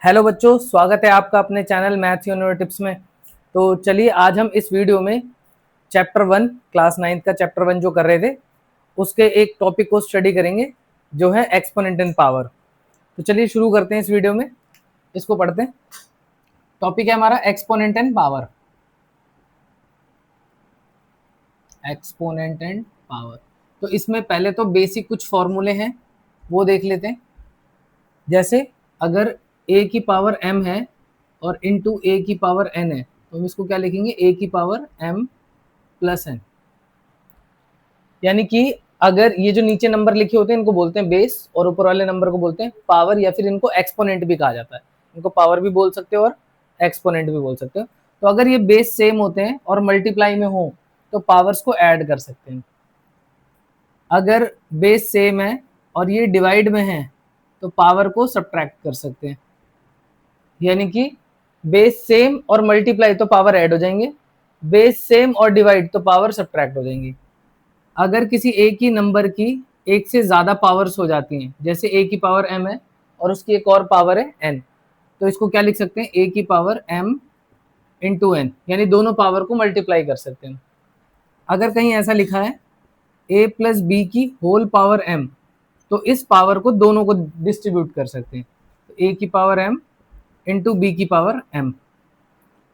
Hello बच्चों, स्वागत है आपका अपने चैनल मैथ्स यूनिवर्स टिप्स में। तो चलिए आज हम इस वीडियो में चैप्टर 1 क्लास 9 का चैप्टर 1 जो कर रहे थे उसके एक टॉपिक को स्टडी करेंगे जो है एक्सपोनेंट इन पावर। तो चलिए शुरू करते हैं इस वीडियो में, इसको पढ़ते हैं। टॉपिक है हमारा एक्सपोनेंट इन पावर। एक्सपोनेंट इन पावर, तो इसमें पहले तो बेसिक कुछ फॉर्मूले हैं वो देख लेते हैं। जैसे अगर a की पावर m है और इंटू a की पावर n है तो हम इसको क्या लिखेंगे, a की पावर m प्लस n। यानी कि अगर ये जो नीचे नंबर लिखे होते हैं इनको बोलते हैं बेस और ऊपर वाले नंबर को बोलते हैं पावर, या फिर इनको एक्सपोनेंट भी कहा जाता है। इनको पावर भी बोल सकते हो और एक्सपोनेंट भी बोल सकते हो। तो अगर ये बेस सेम होते हैं और मल्टीप्लाई में हो तो पावर्स को ऐड कर सकते हैं। अगर बेस सेम है और ये डिवाइड में है तो पावर को सब्ट्रैक्ट कर सकते हैं। यानी कि बेस सेम और मल्टीप्लाई तो पावर ऐड हो जाएंगे, बेस सेम और डिवाइड तो पावर सब्ट्रैक्ट हो जाएंगी। अगर किसी एक ही नंबर की एक से ज्यादा पावर्स हो जाती हैं, जैसे a की पावर m है और उसकी एक और पावर है n, तो इसको क्या लिख सकते हैं, a की पावर m इंटू n, यानी दोनों पावर को मल्टीप्लाई कर सकते हैं। अगर कहीं ऐसा लिखा है a प्लस बी की होल पावर m, तो इस पावर को दोनों को डिस्ट्रीब्यूट कर सकते हैं, तो a की पावर m इंटू बी की पावर m।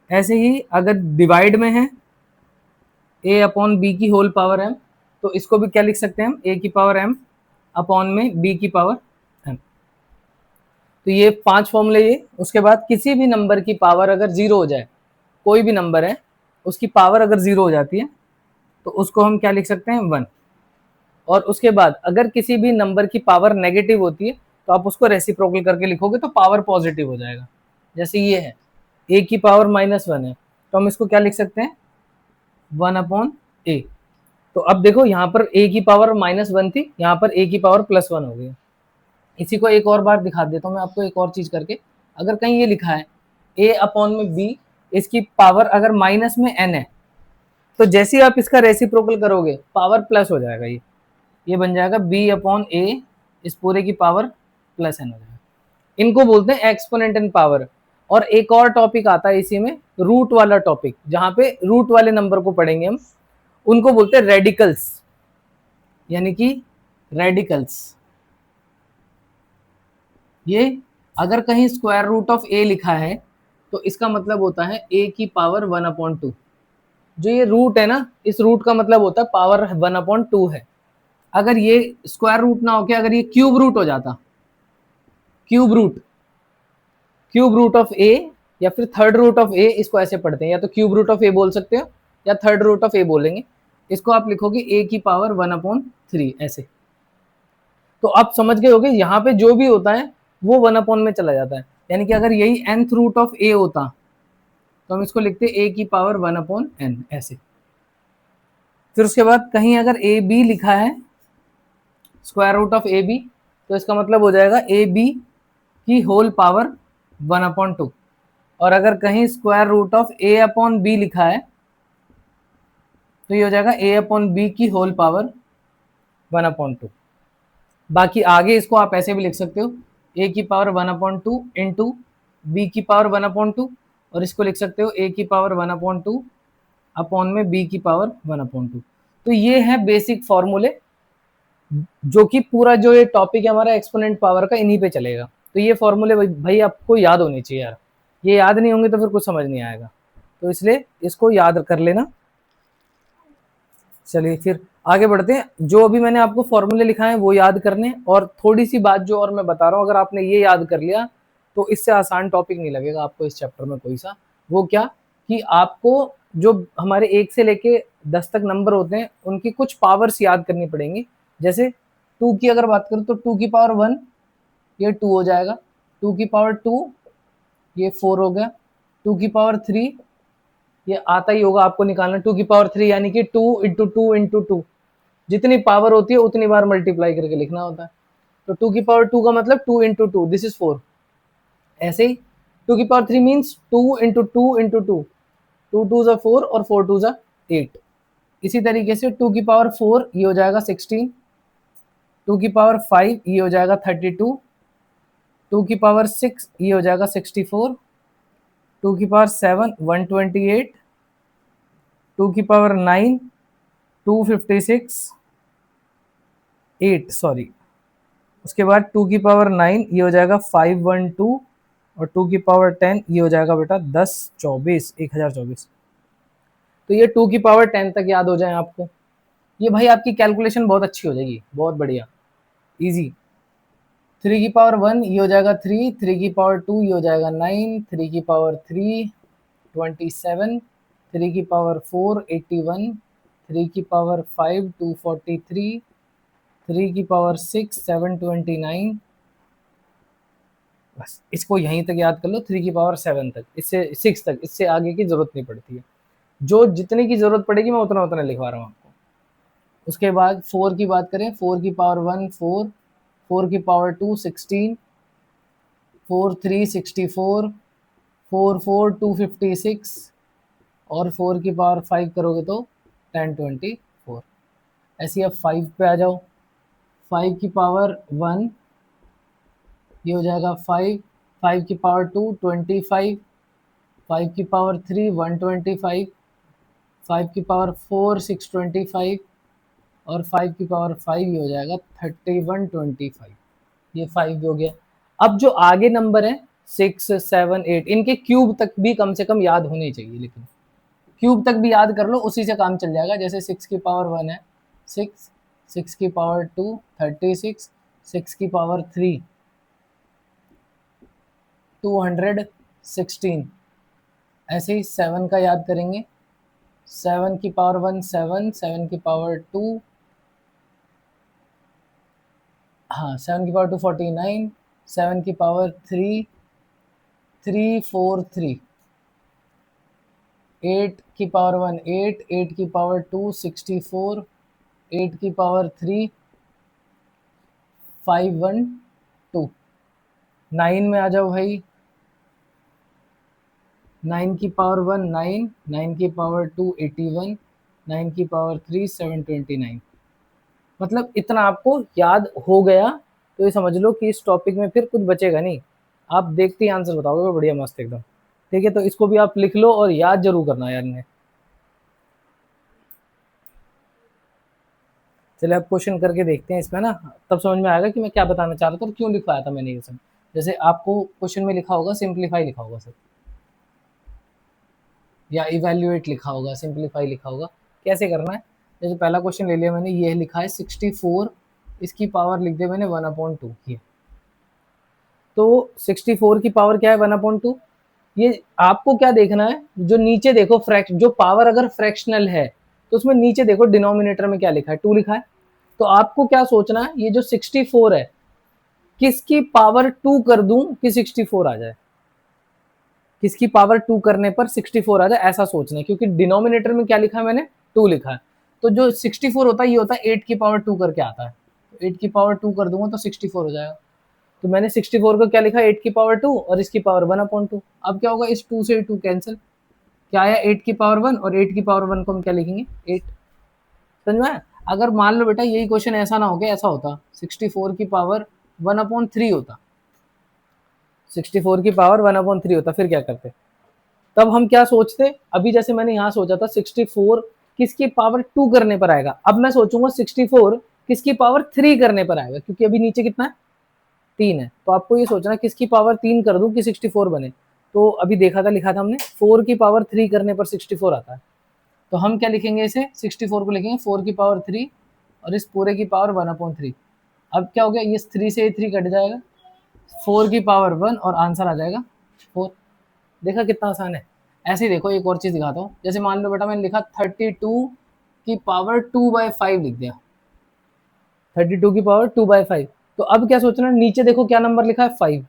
ऐसे ही अगर डिवाइड में है a अपॉन बी की होल पावर m, तो इसको भी क्या लिख सकते हैं हम, a की पावर m अपॉन में b की पावर m। तो ये 5 फॉर्मूले ये। उसके बाद किसी भी नंबर की पावर अगर जीरो हो जाए, कोई भी नंबर है उसकी पावर अगर जीरो हो जाती है तो उसको हम क्या लिख सकते हैं, 1। और उसके बाद अगर किसी भी नंबर की पावर नेगेटिव होती है तो आप उसको रेसिप्रोकल करके लिखोगे तो पावर पॉजिटिव हो जाएगा। जैसे ये है a की पावर -1 है तो हम इसको क्या लिख सकते हैं, 1 अपॉन ए। तो अब देखो यहाँ पर a की पावर -1 थी, यहाँ पर a की पावर +1 हो गई। इसी को एक और बार दिखा देता हूँ मैं आपको एक और चीज करके। अगर कहीं ये लिखा है a अपॉन में b, इसकी पावर अगर माइनस में n है तो जैसे ही आप इसका रेसिप्रोकल करोगे पावर प्लस हो जाएगा। ये बन जाएगा b अपॉन ए, इस पूरे की पावर प्लस n हो जाएगा। इनको बोलते हैं एक्सपोनेंट इन पावर। और एक और टॉपिक आता है इसी में, रूट वाला टॉपिक, जहां पे रूट वाले नंबर को पढ़ेंगे हम, उनको बोलते हैं रेडिकल्स। यानी कि रेडिकल्स, ये अगर कहीं स्क्वायर रूट ऑफ ए लिखा है तो इसका मतलब होता है a की पावर 1/2। जो ये रूट है ना, इस रूट का मतलब होता है पावर 1/2 है। अगर ये स्क्वायर रूट ना होके अगर ये क्यूब रूट हो जाता, क्यूब रूट ऑफ ए या फिर थर्ड रूट ऑफ ए, इसको ऐसे पढ़ते हैं, या तो क्यूब रूट ऑफ ए बोल सकते हो या थर्ड रूट ऑफ ए बोलेंगे। इसको आप लिखोगे a की पावर 1/3 ऐसे। तो आप समझ गए होगे यहाँ पे जो भी होता है वो 1 में चला जाता है। यानी कि अगर यही nth रूट ऑफ a होता तो हम इसको लिखते a की पावर 1/n ऐसे। फिर उसके बाद कहीं अगर ए बी लिखा है, square root of A B, तो इसका मतलब हो जाएगा ए बी की होल पावर 1/2। और अगर कहीं square root of A upon B लिखा है तो ये हो जाएगा ए अपॉन बी की होल पावर 1/2। बाकी आगे इसको आप ऐसे भी लिख सकते हो, ए की पावर 1/2 इंटू बी की पावर 1/2, और इसको लिख सकते हो ए की पावर 1/2 अपॉन में बी की पावर 1/2। तो ये है बेसिक फॉर्मूले, जो कि पूरा जो ये टॉपिक है हमारा एक्सपोनेंट पावर का इन्हीं पे चलेगा। तो ये फॉर्मूले भाई आपको याद होने चाहिए यार, ये याद नहीं होंगे तो फिर कुछ समझ नहीं आएगा, तो इसलिए इसको याद कर लेना। चलिए फिर आगे बढ़ते हैं। जो अभी मैंने आपको फॉर्मूले लिखा है वो याद करने, और थोड़ी सी बात जो और मैं बता रहा हूँ, अगर आपने ये याद कर लिया तो इससे आसान टॉपिक नहीं लगेगा आपको इस चैप्टर में कोई सा। वो क्या, कि आपको जो हमारे 1 से लेके 10 तक नंबर होते हैं उनकी कुछ पावर्स याद करनी पड़ेंगी। जैसे 2 की अगर बात करूँ तो 2 की पावर 1 ये 2 हो जाएगा, 2 की पावर 2 ये 4 हो गया, 2 की पावर 3 ये आता ही होगा आपको निकालना, 2 की पावर 3 यानी कि 2 इंटू 2 इंटू 2, जितनी पावर होती है उतनी बार मल्टीप्लाई करके लिखना होता है। तो 2 की पावर 2 का मतलब 2 इंटू 2, दिस इज 4। ऐसे ही 2 की पावर 3 मीन्स 2 इंटू 2 इंटू 2, 2 2 जा 4 और 4 2 जा 8। इसी तरीके से 2 की पावर 4 ये हो जाएगा 16, 2 की पावर 5 ये हो जाएगा 32, 2 की पावर 6 ये हो जाएगा 64, 2 की पावर 7 128, 2 की पावर 9 256, 8 सॉरी, उसके बाद 2 की पावर 9 ये हो जाएगा 512, और 2 की पावर 10 ये हो जाएगा बेटा 1024, 1024। तो ये 2 की पावर 10 तक याद हो जाए आपको, ये भाई आपकी कैलकुलेशन बहुत अच्छी हो जाएगी, बहुत बढ़िया इजी। 3 की पावर 1 ये हो जाएगा 3, 3 की पावर 2 ये हो जाएगा 9, 3 की पावर 3 27, 3 की पावर 4 81, 3 की पावर 5 243, 3 की पावर 6 729। बस इसको यहीं तक याद कर लो, 3 की पावर 7 तक, इससे 6 तक, इससे आगे की जरूरत नहीं पड़ती है। जो जितने की जरूरत पड़ेगी मैं उतना उतना लिखवा रहा हूँ आपको। उसके बाद 4 की बात करें, 4 की पावर 1 4, 4 की पावर 2 16, 4 3 64, 4 4 256, और 4 की पावर 5 करोगे तो 1024। ऐसे अब 5 पे आ जाओ, 5 की पावर 1 ये हो जाएगा 5, 5 की पावर 2 25, 5 की पावर 3 125, 5 की पावर 4 625, और 5 की पावर 5 ये हो जाएगा 3125। ये 5 हो गया। अब जो आगे नंबर है 6 7 8, इनके क्यूब तक भी कम से कम याद होने चाहिए, लेकिन क्यूब तक भी याद कर लो, उसी से काम चल जाएगा। जैसे 6 की पावर 1 है 6, 6 की पावर 2 36, 6 की पावर 3 216। ऐसे ही 7 का याद करेंगे, 7 की पावर 1 7, 7 की पावर 2, हाँ 7 की पावर 2 49, 7 की पावर 3 343, 8 की पावर 1 8, 8 की पावर 2 64, 8 की पावर 3 512। 9 में आ जाओ भाई, 9 की पावर 1 9, 9 की पावर 2 81, 9 की पावर 3 729। मतलब इतना आपको याद हो गया तो ये समझ लो कि इस टॉपिक में फिर कुछ बचेगा नहीं, आप देखते ही आंसर बताओगे बढ़िया मस्त एकदम। ठीक है, तो इसको भी आप लिख लो और याद जरूर करना यार इन्हें। चलिए अब क्वेश्चन करके देखते हैं इसमें ना, तब समझ में आएगा कि मैं क्या बताना चाह रहा था और क्यों लिखवाया था मैंने ये सब। जैसे आपको क्वेश्चन में लिखा होगा सिंप्लीफाई लिखा होगा सर, या इवेल्युएट लिखा होगा, सिंप्लीफाई लिखा होगा। कैसे करना है, जैसे पहला क्वेश्चन ले लिया मैंने, ये लिखा है 64, इसकी पावर लिख दिया मैंने 1/2 की। तो 64 की पावर क्या है 1/2। ये आपको क्या देखना है, जो नीचे देखो फ्रैक्शन, जो पावर अगर फ्रैक्शनल है तो उसमें नीचे देखो डिनोमिनेटर में क्या लिखा है 2 लिखा है। तो आपको क्या सोचना है, ये जो 64 है किसकी पावर 2 कर दूं कि 64 आ जाए, किसकी पावर 2 करने पर 64 आ जाए, ऐसा सोचना है। क्योंकि डिनोमिनेटर में क्या लिखा है मैंने 2 लिखा है, तो जो 64 होता है ये होता है 8 की पावर 2 करके आता है, तो 8 की पावर 2 कर दूंगा तो 64 हो जाएगा। तो मैंने 64 को क्या लिखा 8 की पावर 2 और इसकी पावर 1/2। अब क्या होगा, इस 2 से 2 कैंसिल, क्या आया 8 की पावर 1, और 8 की पावर 1 को हम क्या लिखेंगे 8। समझ में आया? अगर मान लो बेटा यही क्वेश्चन ऐसा ना हो गया, ऐसा होता 64 की पावर 1/3 होता, 64 की पावर 1/3 होता, फिर क्या करते, तब हम क्या सोचते। अभी जैसे मैंने यहाँ सोचा था 64 किसकी पावर 2 करने पर आएगा, अब मैं सोचूंगा 64 किसकी पावर 3 करने पर आएगा, क्योंकि अभी नीचे कितना है 3 है। तो आपको ये सोचना किसकी पावर 3 कर दूं कि 64 बने। तो अभी देखा था, लिखा था हमने 4 की पावर 3 करने पर 64 आता है, तो हम क्या लिखेंगे इसे 64 को लिखेंगे 4 की पावर 3 और इस पूरे की पावर 1/3। अब क्या हो गया, ये 3 से 3 कट जाएगा, 4 की पावर 1 और आंसर आ जाएगा 4। देखा कितना आसान है। ऐसे ही देखो एक और चीज दिखाता हूँ, जैसे मान लो बेटा मैंने लिखा 32 की पावर 2/5 लिख दिया, 32 की पावर 2/5। तो अब क्या सोचना है, नीचे देखो क्या नंबर लिखा है 5,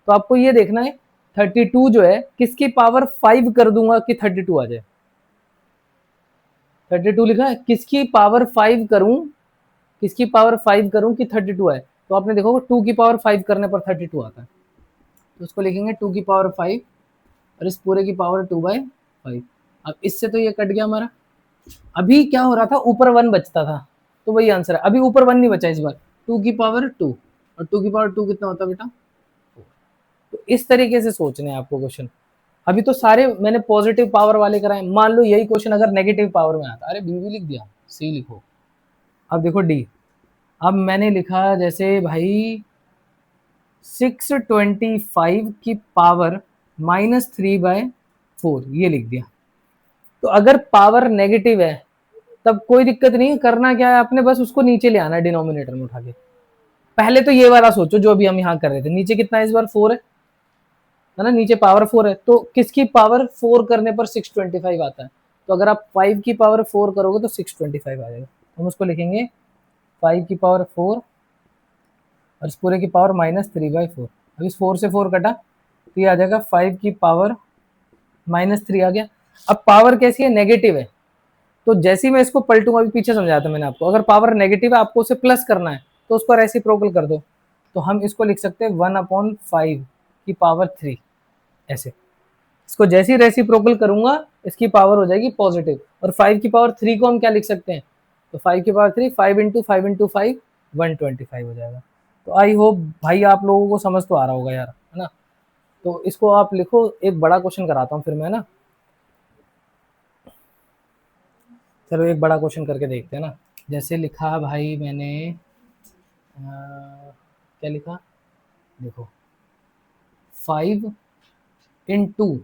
तो आपको ये देखना है 32 जो है किसकी पावर 5 कर दूंगा कि 32 आ जाए। 32 लिखा है, किसकी पावर 5 करूं, किसकी पावर 5 करूं कि 32 आए। तो आपने देखो 2 की पावर 5 करने पर 32 आता है, तो उसको लिखेंगे 2 की पावर 5 और इस पूरे की पावर 2/5। अब इससे तो ये कट गया हमारा। अभी क्या हो रहा था, ऊपर 1 बचता था, तो वही आंसर है। अभी ऊपर 1 नहीं बचा इस बार, 2 की पावर 2, और 2 की पावर 2 कितना होता है बेटा 4। तो इस तरीके से सोचने हैं आपको क्वेश्चन। अभी तो सारे मैंने पॉजिटिव पावर वाले कराए, मान लो यही क्वेश्चन अगर नेगेटिव पावर में आता, अरे बी भी लिख दिया, सी लिखो। अब देखो डी, अब मैंने लिखा जैसे भाई 625 की पावर -3/4, ये लिख दिया। तो अगर पावर नेगेटिव है तब कोई दिक्कत नहीं, करना क्या है आपने, बस उसको नीचे ले आना है डिनोमिनेटर में उठा के। पहले तो ये वाला सोचो जो अभी हम यहाँ कर रहे थे, नीचे कितना है इस बार 4 है ना, नीचे पावर 4 है, तो किसकी पावर 4 करने पर 625 आता है। तो अगर आप 5 की पावर 4 करोगे तो 625 आ जाएगा। हम उसको लिखेंगे 5 की पावर 4 और इस पूरे की पावर -3/4। अब इस 4 से 4 कटा तो ये आ जाएगा 5 की पावर -3 आ गया। अब पावर कैसी है, नेगेटिव है, तो जैसे ही मैं इसको पलटूंगा, अभी पीछे समझाया था मैंने आपको, अगर पावर नेगेटिव है आपको उसे प्लस करना है तो उसको रेसिप्रोकल कर दो। तो हम इसको लिख सकते हैं 1/5 की पावर 3, ऐसे। इसको जैसे ही रेसिप्रोकल करूंगा इसकी पावर हो जाएगी पॉजिटिव। और 5 की पावर 3 को हम क्या लिख सकते हैं, तो 5 की पावर 3 5 × 5 × 5 125 हो जाएगा। तो आई होप भाई आप लोगों को समझ तो आ रहा होगा यार, है ना। तो इसको आप लिखो, एक बड़ा क्वेश्चन कराता हूँ फिर मैं ना। चलो एक बड़ा क्वेश्चन करके देखते हैं ना। जैसे लिखा भाई मैंने क्या लिखा, देखो 5 ×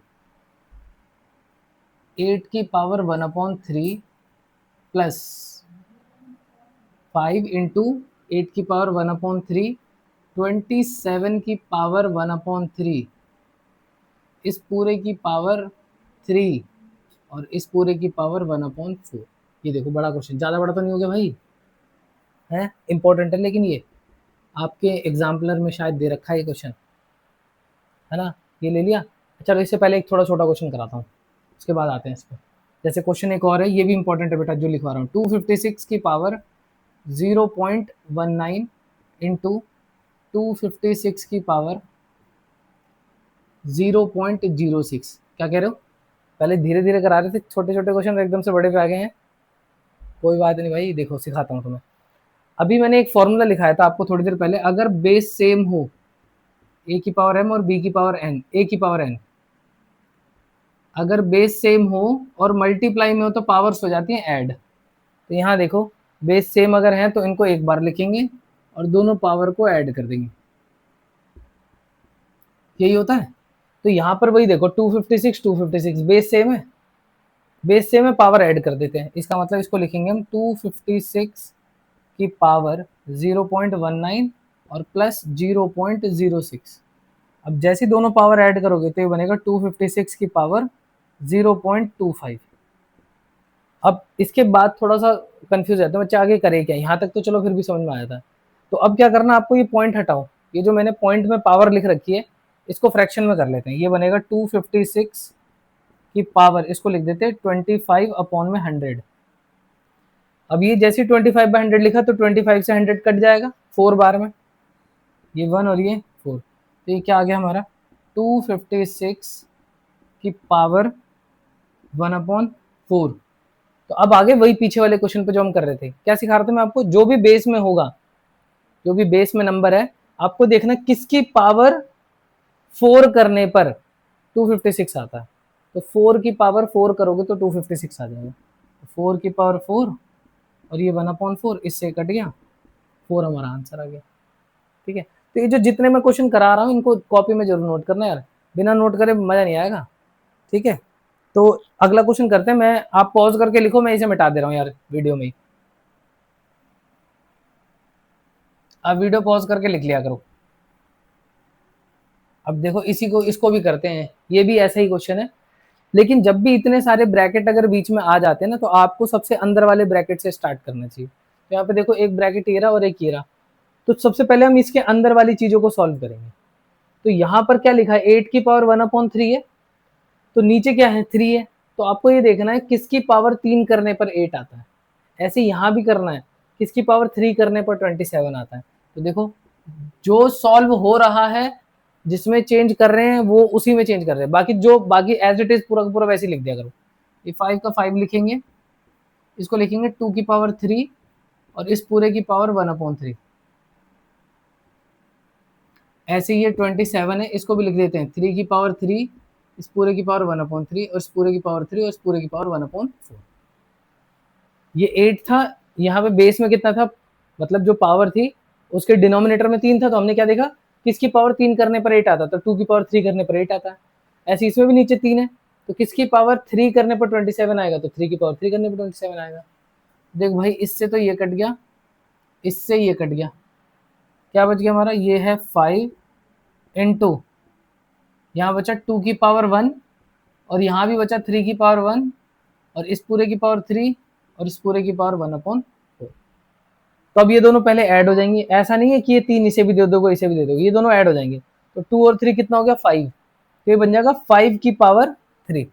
8 की पावर 1/3 प्लस 5 × 8 की पावर 1/3 27 की पावर 1/3 इस पूरे की पावर 3 और इस पूरे की पावर 1/4। ये देखो बड़ा क्वेश्चन, ज़्यादा बड़ा तो नहीं हो गया भाई, है इंपॉर्टेंट है, लेकिन ये आपके एग्जाम्पलर में शायद दे रखा है ये क्वेश्चन, है ना। ये ले लिया। चलो इससे पहले एक थोड़ा छोटा क्वेश्चन कराता हूँ, उसके बाद आते हैं इस पर। जैसे क्वेश्चन एक और है, ये भी इंपॉर्टेंट है बेटा जो लिखवा रहा हूँ। 256 की पावर 0.19 इंटू 256 की पावर 0.06। क्या कह रहे हो, पहले धीरे धीरे करा रहे थे, छोटे छोटे क्वेश्चन एकदम से बड़े पे आ गए हैं। कोई बात नहीं भाई, देखो सिखाता हूँ तुम्हें। अभी मैंने एक फॉर्मूला लिखाया था आपको थोड़ी देर पहले, अगर बेस सेम हो, ए की पावर m और बी की पावर n, ए की पावर n, अगर बेस सेम हो और मल्टीप्लाई में हो तो पावर्स हो जाती हैं ऐड। तो यहाँ देखो बेस सेम अगर है तो इनको एक बार लिखेंगे और दोनों पावर को ऐड कर देंगे, यही होता है। तो यहाँ पर वही देखो 256 बेस सेम है, बेस सेम है, पावर ऐड कर देते हैं। इसका मतलब इसको लिखेंगे हम 256 की पावर 0.19 और प्लस 0.06। अब जैसे दोनों पावर ऐड करोगे तो ये बनेगा 256 की पावर 0.25। अब इसके बाद थोड़ा सा कंफ्यूज रहता है बच्चा, आगे करे क्या, यहाँ तक तो चलो फिर भी समझ में आया था। तो अब क्या करना, आपको ये पॉइंट हटाओ, ये जो मैंने पॉइंट में पावर लिख रखी है इसको फ्रैक्शन में कर लेते हैं। ये बनेगा 256 की पावर, इसको लिख देते हैं 25/100। अब ये जैसे 25/100 लिखा तो 25 से 100 कट जाएगा 4 बार में, ये 1 और ये 4, तो ये क्या आ गया हमारा 256 की पावर 1/4। तो अब आगे वही पीछे वाले क्वेश्चन पे जो हम कर रहे थे, क्या सिखा रहा था मैं आपको, जो भी बेस में होगा, जो भी बेस में नंबर है, आपको देखना किसकी पावर 4 करने पर 256 आता है। तो 4 की पावर 4 करोगे तो 256 आ जाएगा। 4 की पावर 4 और ये 1/4, इससे कट गया 4, हमारा आंसर आ गया। ठीक है, तो ये जो जितने मैं क्वेश्चन करा रहा हूँ इनको कॉपी में जरूर नोट करना यार, बिना नोट करे मजा नहीं आएगा। ठीक है, तो अगला क्वेश्चन करते हैं। मैं, आप पॉज करके लिखो, मैं इसे मिटा दे रहा हूँ यार वीडियो में ही, आप वीडियो पॉज करके लिख लिया करो। अब देखो इसी को, इसको भी करते हैं, ये भी ऐसा ही क्वेश्चन है, लेकिन जब भी इतने सारे ब्रैकेट अगर बीच में आ जाते हैं ना तो आपको सबसे अंदर वाले ब्रैकेट से स्टार्ट करना चाहिए। तो यहाँ पे देखो एक ब्रैकेट ये रहा और एक ये रहा, तो सबसे पहले हम इसके अंदर वाली चीजों को सॉल्व करेंगे। तो यहाँ पर क्या लिखा है, 8 की पावर 1/3 है, तो नीचे क्या है 3 है, तो आपको ये देखना है किसकी पावर 3 करने पर 8 आता है। ऐसे यहाँ भी करना है, किसकी पावर 3 करने पर 27 आता है। तो देखो जो सॉल्व हो रहा है, जिसमें चेंज कर रहे हैं वो उसी में चेंज कर रहे हैं, बाकी जो बाकी एज इट इज पूरा का पूरा वैसे ही लिख दिया करो। ये 5 का 5 लिखेंगे, इसको लिखेंगे 2 की पावर 3 और इस पूरे की पावर 1/3। ऐसे ये 27 है, इसको भी लिख देते हैं 3 की पावर 3, इस पूरे की पावर 1/3 और इस पूरे की पावर 3 और इस पूरे की पावर 1/4। ये 8 था, यहाँ पे बेस में कितना था, मतलब जो पावर थी उसके डिनोमिनेटर में 3 था, तो हमने क्या देखा किसकी पावर 3 करने पर 8 आता, तो 2 की पावर 3 करने पर 8 आता है। ऐसे इसमें भी नीचे 3 है, तो किसकी पावर 3 करने पर 27 आएगा, तो 3 की पावर 3 करने पर 27 आएगा। देख भाई इससे तो ये कट गया, इससे ये कट गया, क्या बच गया हमारा, ये है 5 इंटू, यहाँ बचा 2 की पावर 1 और यहाँ भी बचा 3 की पावर 1 और इस पूरे की पावर 3 और इस पूरे की पावर 1/4। तो अब ये दोनों पहले ऐड हो जाएंगे, ऐसा नहीं है कि ये 3 इसे भी दे दोगे इसे भी दे दोगे, ये दोनों ऐड हो जाएंगे। तो 2 और 3 कितना हो गया 5, तो ये बन जाएगा 5 की पावर 3।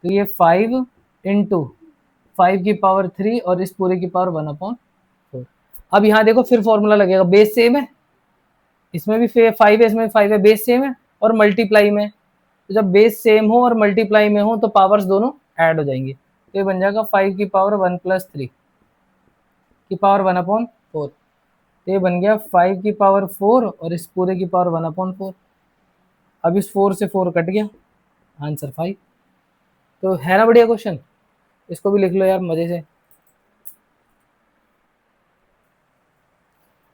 तो ये 5 इंटू 5 की पावर 3 और इस पूरे की पावर 1/4। अब यहाँ देखो फिर फॉर्मूला लगेगा, बेस सेम है, इसमें भी 5 है, इसमें 5 है, बेस सेम है और मल्टीप्लाई में, तो जब बेस सेम हो और मल्टीप्लाई में हो तो पावर्स दोनों ऐड हो जाएंगे। तो ये बन जाएगा 5 की पावर 1 + 3 की पावर 1/4। तो ये बन गया 5 की पावर 4 और इस पूरे की पावर 1/4। अब इस 4 से 4 कट गया, आंसर 5। तो है ना बढ़िया क्वेश्चन, इसको भी लिख लो यार मजे से।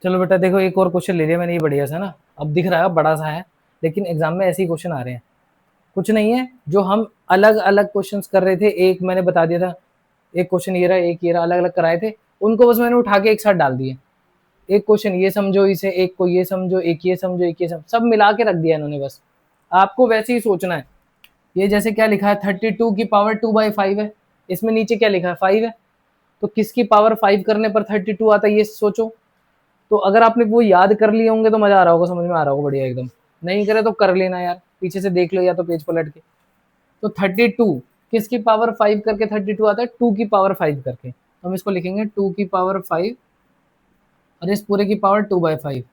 चलो बेटा देखो एक और क्वेश्चन ले लिया मैंने, ये बढ़िया सा ना, अब दिख रहा है बड़ा सा है, लेकिन एग्जाम में ऐसे ही क्वेश्चन आ रहे हैं। कुछ नहीं है, जो हम अलग अलग क्वेश्चंस कर रहे थे, एक मैंने बता दिया था, एक क्वेश्चन ये रहा, एक ये रहा, अलग अलग कराए थे, उनको बस मैंने उठा के एक साथ डाल दिए। एक क्वेश्चन ये समझो इसे, एक को ये समझो, एक ये समझो, एक ये समझो, सब मिला के रख दिया इन्होंने। बस आपको वैसे ही सोचना है। ये जैसे क्या लिखा है 32 की पावर 2/5 है, इसमें नीचे क्या लिखा है 5 है, तो किसकी पावर 5 करने पर 32 आता है ये सोचो। तो अगर आपने वो याद कर लिए होंगे तो मजा आ रहा होगा, समझ में आ रहा होगा बढ़िया एकदम, नहीं करे तो कर लेना यार, पीछे से देख लो या तो पेज पलट के। तो 32 किसकी पावर 5 करके 32 आता है, 2 की पावर 5 करके, तो हम इसको लिखेंगे 2 की पावर 5 और इस पूरे की पावर 2/5।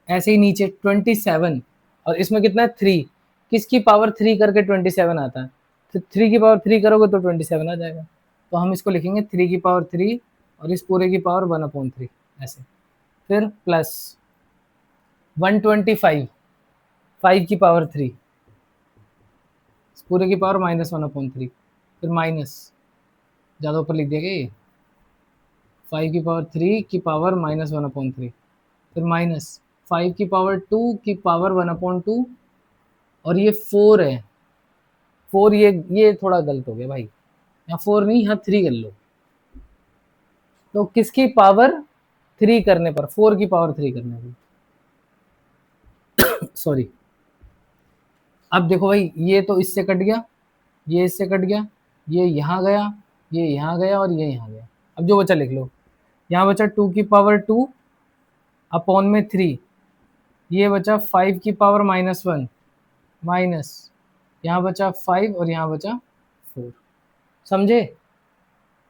ऐसे ही नीचे 27 और इसमें कितना है 3, किसकी पावर 3 करके 27 आता है, तो 3 की पावर 3 करोगे तो 27 आ जाएगा। तो हम इसको लिखेंगे 3 की पावर 3 और इस पूरे की पावर 1/3 ऐसे। फिर प्लस 125 5 की पावर 3 पूरे की पावर -1/3, फिर माइनस, ज़्यादा ऊपर लिख दिया गया ये, 5 की पावर 3 की पावर -1/3, फिर माइनस 5 की पावर 2 की पावर 1/2 और ये 4 है, 4 ये थोड़ा गलत हो गया भाई, यहाँ 4 नहीं यहाँ 3 कर लो। तो किसकी पावर 3 करने पर, 4 की पावर 3 करने पर, सॉरी। अब देखो भाई ये तो इससे कट गया, ये इससे कट गया, ये यहाँ गया, ये यहाँ गया और ये यहाँ गया। अब जो बचा लिख लो, यहाँ बचा 2 की पावर 2 अपॉन में 3, ये बचा 5 की पावर -1 माइनस, यहाँ बचा 5 और यहाँ बचा 4, समझे।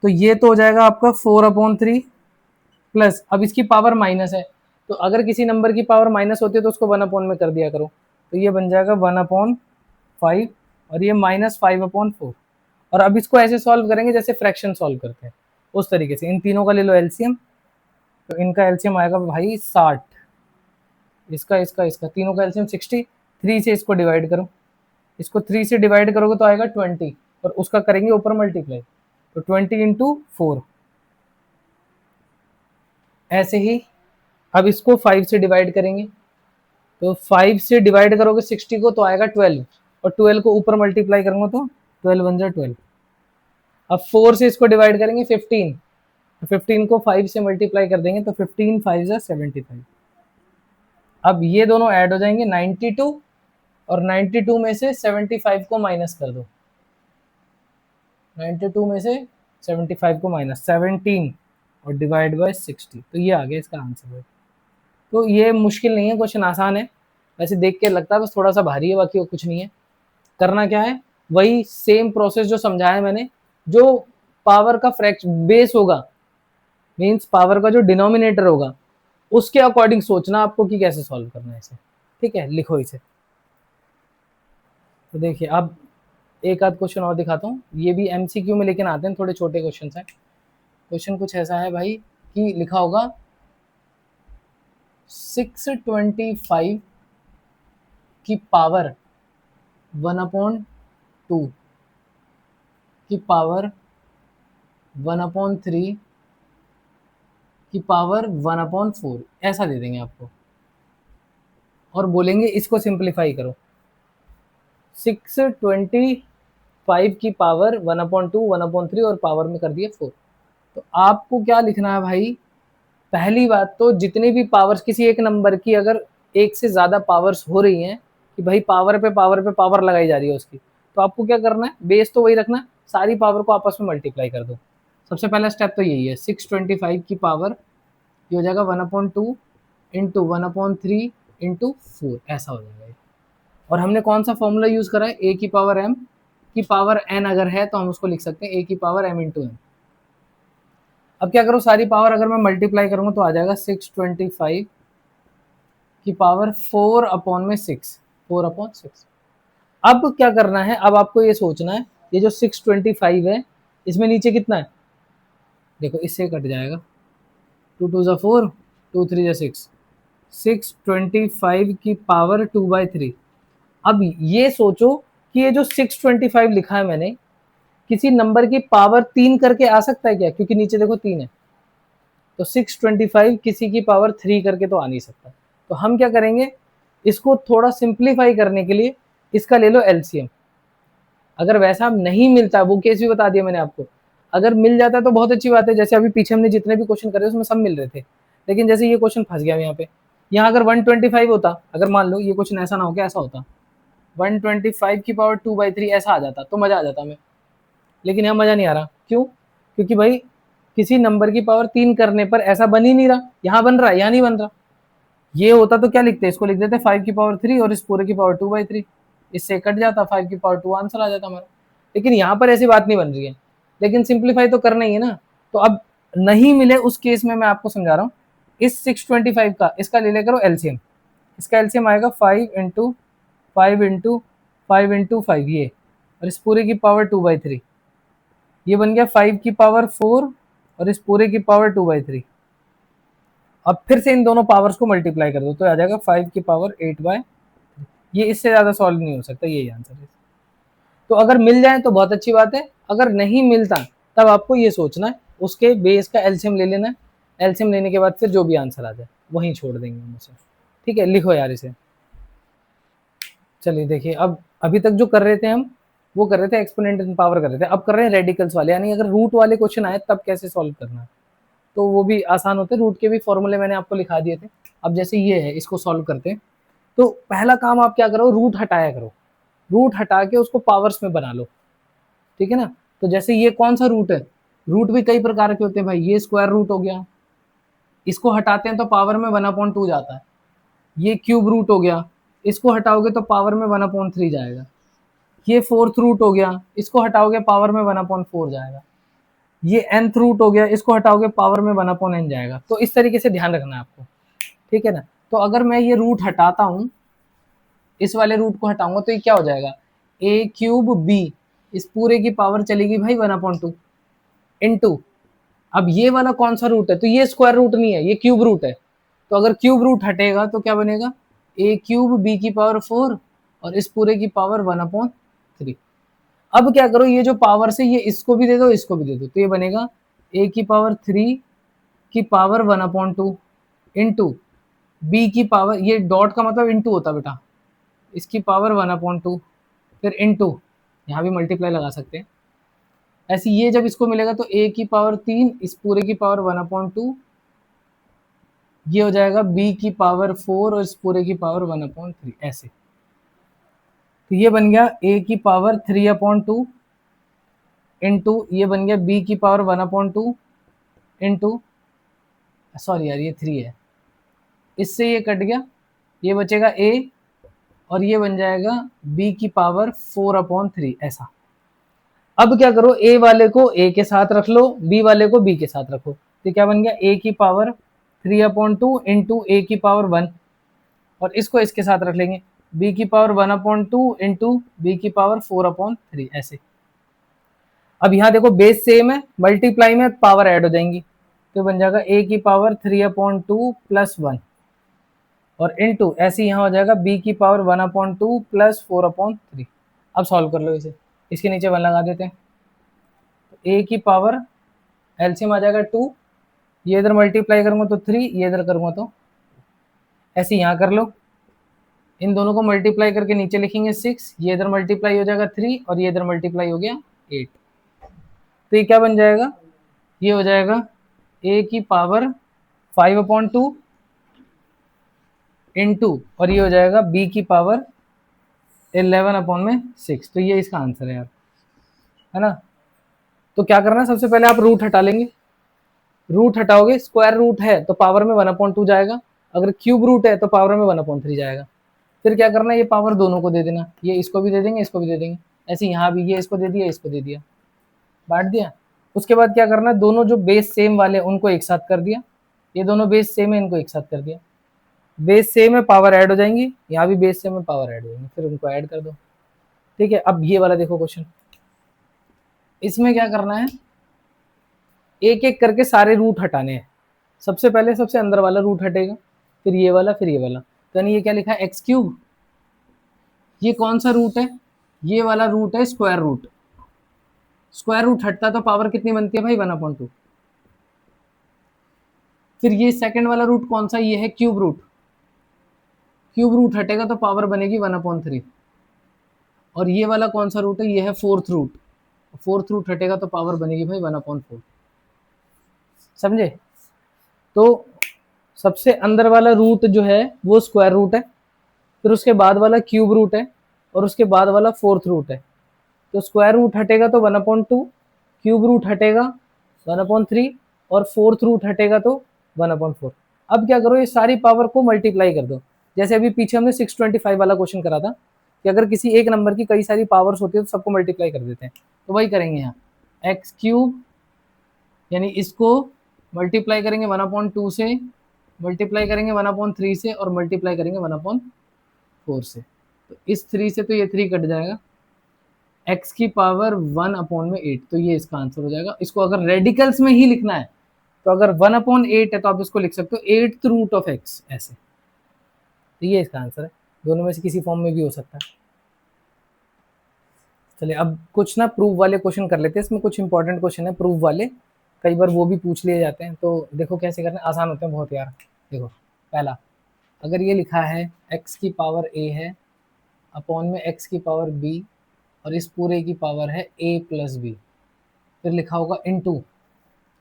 तो ये तो हो जाएगा आपका 4/3 प्लस, अब इसकी पावर माइनस है, तो अगर किसी नंबर की पावर माइनस होती है तो उसको 1 में कर दिया करो, तो ये बन जाएगा 1/5 और ये -5/4। और अब इसको ऐसे सॉल्व करेंगे जैसे फ्रैक्शन सॉल्व करते हैं, उस तरीके से इन तीनों का ले लो एलसीएम, तो इनका एलसीएम आएगा भाई 60, इसका इसका इसका तीनों का एलसीएम 60, 3 से इसको डिवाइड करो, इसको 3 से डिवाइड करोगे तो आएगा 20 और उसका करेंगे ऊपर मल्टीप्लाई, तो 20 इंटू 4। ऐसे ही अब इसको 5 से डिवाइड करेंगे, तो 5 से डिवाइड करोगे 60 को तो आएगा 12 और 12 को ऊपर मल्टीप्लाई करूंगा तो 12 बन जाए 12। अब 4 से इसको डिवाइड करेंगे 15, तो 15 को 5 से मल्टीप्लाई कर देंगे तो 15 5 जा 75। अब ये दोनों ऐड हो जाएंगे 92 और 92 में से 75 को माइनस कर दो, 92 में से 75 को माइनस 17 और डिवाइड बाय 60, तो ये आ गया इसका आंसर है। तो ये मुश्किल नहीं है, क्वेश्चन आसान है, वैसे देख के लगता है बस थोड़ा सा भारी है, बाकी कुछ नहीं है। करना क्या है, वही सेम प्रोसेस जो समझाया मैंने, जो पावर का फ्रैक्शन बेस होगा, मींस पावर का जो डिनोमिनेटर होगा, उसके अकॉर्डिंग सोचना आपको कि कैसे सॉल्व करना है इसे। ठीक है, लिखो इसे। तो देखिए अब एक आध क्वेश्चन और दिखाता हूँ, ये भी एमसीक्यू में लेकिन आते हैं, थोड़े छोटे क्वेश्चन हैं। क्वेश्चन कुछ ऐसा है भाई कि लिखा होगा 625 की पावर 1/2 की पावर 1/3 की पावर 1/4 ऐसा दे देंगे आपको, और बोलेंगे इसको सिंप्लीफाई करो। 625 की पावर 1/2 1/3 और पावर में कर दिया 4। तो आपको क्या लिखना है भाई, पहली बात तो जितने भी पावर्स किसी एक नंबर की अगर एक से ज़्यादा पावर्स हो रही हैं कि भाई पावर पे पावर लगाई जा रही है उसकी, तो आपको क्या करना है, बेस तो वही रखना है, सारी पावर को आपस में मल्टीप्लाई कर दो। सबसे पहला स्टेप तो यही है। 625 की पावर ये हो जाएगा 1/2 इंटू 1/3 इंटू 4, ऐसा हो जाएगा। और हमने कौन सा फॉर्मूला यूज़ करा है, ए की पावर एम की पावर एन अगर है तो हम उसको लिख सकते हैं ए की पावर एम इंटू एन। अब क्या करो, सारी पावर अगर मैं मल्टीप्लाई करूंगा तो आ जाएगा 625 की पावर 4/6, 4/6। अब क्या करना है, अब आपको ये सोचना है, ये जो 625 है इसमें नीचे कितना है, देखो इससे कट जाएगा, 2 2 ज़ा 4, 2 3 ज़ा 6, 625 की पावर 2/3। अब ये सोचो कि ये जो 625 लिखा है मैंने, किसी नंबर की पावर 3 करके आ सकता है क्या, क्योंकि नीचे देखो 3 है, तो 625 किसी की पावर 3 करके तो आ नहीं सकता। तो हम क्या करेंगे, इसको थोड़ा सिंप्लीफाई करने के लिए इसका ले लो एलसीएम। अगर वैसा नहीं मिलता, वो केस भी बता दिया मैंने आपको, अगर मिल जाता है तो बहुत अच्छी बात है, जैसे अभी पीछे हमने जितने भी क्वेश्चन करे उसमें सब मिल रहे थे, लेकिन जैसे ये क्वेश्चन फंस गया यहाँ पे, यहाँ अगर 125 होता, अगर मान लो ये क्वेश्चन ऐसा ना हो, क्या ऐसा होता 125 की पावर 2/3 ऐसा आ जाता तो मजा आ जाता हमें, लेकिन यहाँ मजा नहीं आ रहा। क्यों, क्योंकि भाई किसी नंबर की पावर 3 करने पर ऐसा बन ही नहीं रहा, यहाँ बन रहा है, यहाँ नहीं बन रहा। ये होता तो क्या लिखते, इसको लिख देते 5 की पावर 3 और इस पूरे की पावर 2/3, इससे कट जाता 5 की पावर 2, आंसर आ जाता हमारा। लेकिन यहाँ पर ऐसी बात नहीं बन रही है, लेकिन सिंप्लीफाई तो करना ही है ना। तो अब नहीं मिले उस केस में मैं आपको समझा रहा हूँ, इस 625 का इसका ले ले करो एलसीएम, इसका एलसीएम आएगा 5 इंटू 5 इंटू 5 इंटू 5 ये, और इस पूरे की पावर 2/3, ये बन गया 5 की पावर 4 और इस पूरे की पावर 2/3। अब फिर से इन दोनों पावर्स को मल्टीप्लाई कर दो तो आ जाएगा 5 की पावर 8/, ये इससे ज़्यादा सॉल्व नहीं हो सकता, यही आंसर है। तो अगर मिल जाए तो बहुत अच्छी बात है, अगर नहीं मिलता तब आपको ये सोचना है, उसके बेस का एलसीएम ले लेना है, एलसीएम लेने के बाद फिर जो भी आंसर आ जाए वहीं छोड़ देंगे हम उसे। ठीक है, लिखो यार इसे। चलिए देखिए, अब अभी तक जो कर रहे थे हम, वो कर रहे थे एक्सपोनेंट इन पावर कर रहे थे, अब कर रहे हैं रेडिकल्स वाले, यानी अगर रूट वाले क्वेश्चन आए तब कैसे सॉल्व करना है, तो वो भी आसान होते हैं, रूट के भी फॉर्मूले मैंने आपको लिखा दिए थे। अब जैसे ये है, इसको सॉल्व करते हैं, तो पहला काम आप क्या करो, रूट हटाया करो, रूट हटा के उसको पावर्स में बना लो, ठीक है ना। तो जैसे ये कौन सा रूट है, रूट भी कई प्रकार के होते हैं भाई, ये स्क्वायर रूट हो गया, इसको हटाते हैं तो पावर में 1/2 जाता है, ये क्यूब रूट हो गया, इसको हटाओगे तो पावर में 1/3 जाएगा, ये फोर्थ रूट हो गया, इसको हटाओगे पावर में 1/4 जाएगा, ये nth रूट हो गया, इसको हटाओगे पावर में 1/n जाएगा। तो इस तरीके से ध्यान रखना है आपको, ठीक है ना। तो अगर मैं ये रूट हटाता हूं, इस वाले रूट को हटाऊंगा तो ये क्या हो जाएगा, a क्यूब b, इस पूरे की पावर चलेगी भाई 1/2 इंटू, अब ये वाला कौन सा रूट है, तो ये स्क्वायर रूट नहीं है, ये क्यूब रूट है, तो अगर क्यूब रूट हटेगा तो क्या बनेगा, a क्यूब b की पावर 4 और इस पूरे की पावर 1/3। अब क्या करो, ये जो पावर से ये इसको भी दे दो, इसको भी दे दो, तो ये बनेगा a की पावर 3 की पावर 1/2 इंटू b की पावर, ये डॉट का मतलब इंटू होता बेटा, इसकी पावर 1/2, फिर इंटू, यहाँ भी मल्टीप्लाई लगा सकते हैं ऐसे, ये जब इसको मिलेगा तो a की पावर 3 इस पूरे की पावर 1/2, ये हो जाएगा b की पावर 4 और इस पूरे की पावर 1/3 ऐसे। तो ये बन गया a की पावर 3/2 इंटू, ये बन गया b की पावर 1/2 इंटू, सॉरी यार ये 3 है, इससे ये कट गया, ये बचेगा a और ये बन जाएगा b की पावर 4/3 ऐसा। अब क्या करो, a वाले को a के साथ रख लो, b वाले को b के साथ रखो, तो क्या बन गया a की पावर 3/2 इंटू a की पावर 1, और इसको इसके साथ रख लेंगे, b की पावर 1/2 इंटू b की पावर 4/3 ऐसे। अब यहाँ देखो बेस सेम है, मल्टीप्लाई में पावर ऐड हो जाएंगी, तो बन जाएगा a की पावर 3/2 प्लस 1 और इनटू ऐसे यहाँ हो जाएगा b की पावर 1/2 प्लस 4/3। अब सॉल्व कर लो इसे, इसके नीचे 1 लगा देते हैं। तो a की पावर एलसीएम आ जाएगा 2, ये इधर मल्टीप्लाई करूंगा तो 3, ये इधर करूंगा तो ऐसे यहाँ कर लो। इन दोनों को मल्टीप्लाई करके नीचे लिखेंगे 6, ये इधर मल्टीप्लाई हो जाएगा 3 और ये इधर मल्टीप्लाई हो गया 8। तो ये क्या बन जाएगा, ये हो जाएगा a की पावर 5/2 इंटू और ये हो जाएगा b की पावर 11/6। तो ये इसका आंसर है यार, है ना। तो क्या करना है, सबसे पहले आप रूट हटा लेंगे। रूट हटाओगे, स्क्वायर रूट है तो पावर में 1/2 जाएगा, अगर क्यूब रूट है तो पावर में 1/3 जाएगा। फिर क्या करना है, ये पावर दोनों को दे देना, ये इसको भी दे देंगे, इसको भी दे देंगे। ऐसे यहाँ भी ये इसको दे दिया, इसको दे दिया, बांट दिया। उसके बाद क्या करना है, दोनों जो बेस सेम वाले उनको एक साथ कर दिया, ये दोनों बेस सेम है इनको एक साथ कर दिया। बेस सेम है, पावर ऐड हो जाएंगी, यहाँ भी बेस सेम है, पावर ऐड हो जाएंगी, फिर उनको ऐड कर दो। ठीक है, अब ये वाला देखो क्वेश्चन, इसमें क्या करना है, एक एक करके सारे रूट हटाने हैं। सबसे पहले सबसे अंदर वाला रूट हटेगा, फिर ये वाला, फिर ये वाला। तो यानी ये क्या लिखा है, एक्स क्यूब। ये कौन सा रूट है, ये वाला रूट है स्क्वायर रूट। स्क्वायर रूट हटता तो पावर कितनी बनती है भाई, 1/2। फिर ये सेकंड वाला रूट कौन सा, ये है क्यूब रूट। क्यूब रूट हटेगा तो पावर बनेगी 1/3। और ये वाला कौन सा रूट है, ये है फोर्थ रूट। फोर्थ रूट हटेगा तो पावर बनेगी भाई 1/4। समझे। तो सबसे अंदर वाला रूट जो है वो स्क्वायर रूट है, फिर उसके बाद वाला क्यूब रूट है, और उसके बाद वाला फोर्थ रूट है। तो स्क्वायर रूट हटेगा तो 1/2, क्यूब रूट हटेगा 1/3 और फोर्थ रूट हटेगा तो 1/4। अब क्या करो, ये सारी पावर को मल्टीप्लाई कर दो। जैसे अभी पीछे हमने 625 वाला क्वेश्चन करा था कि अगर किसी एक नंबर की कई सारी पावर्स होती है तो सबको मल्टीप्लाई कर देते हैं, तो वही करेंगे यहाँ। एक्स क्यूब यानी इसको मल्टीप्लाई करेंगे 1/2 से, मल्टीप्लाई करेंगे 1/3 से, और मल्टीप्लाई करेंगे 1/4 से। तो इस 3 से तो ये 3 कट जाएगा, x की पावर 1/8। तो ये इसका आंसर हो जाएगा। इसको अगर रेडिकल्स में ही लिखना है तो अगर 1/8 है तो आप इसको लिख सकते हो 8th रूट ऑफ x ऐसे। तो ये इसका आंसर है, दोनों में से किसी फॉर्म में भी हो सकता है। चलिए अब कुछ ना प्रूफ वाले क्वेश्चन कर लेते हैं, इसमें कुछ इंपॉर्टेंट क्वेश्चन है प्रूफ वाले, कई बार वो भी पूछ लिए जाते हैं। तो देखो कैसे करना है, आसान होते हैं बहुत यार। देखो पहला, अगर ये लिखा है x की पावर a है अपॉन में x की पावर b और इस पूरे की पावर है a प्लस बी, फिर लिखा होगा इनटू,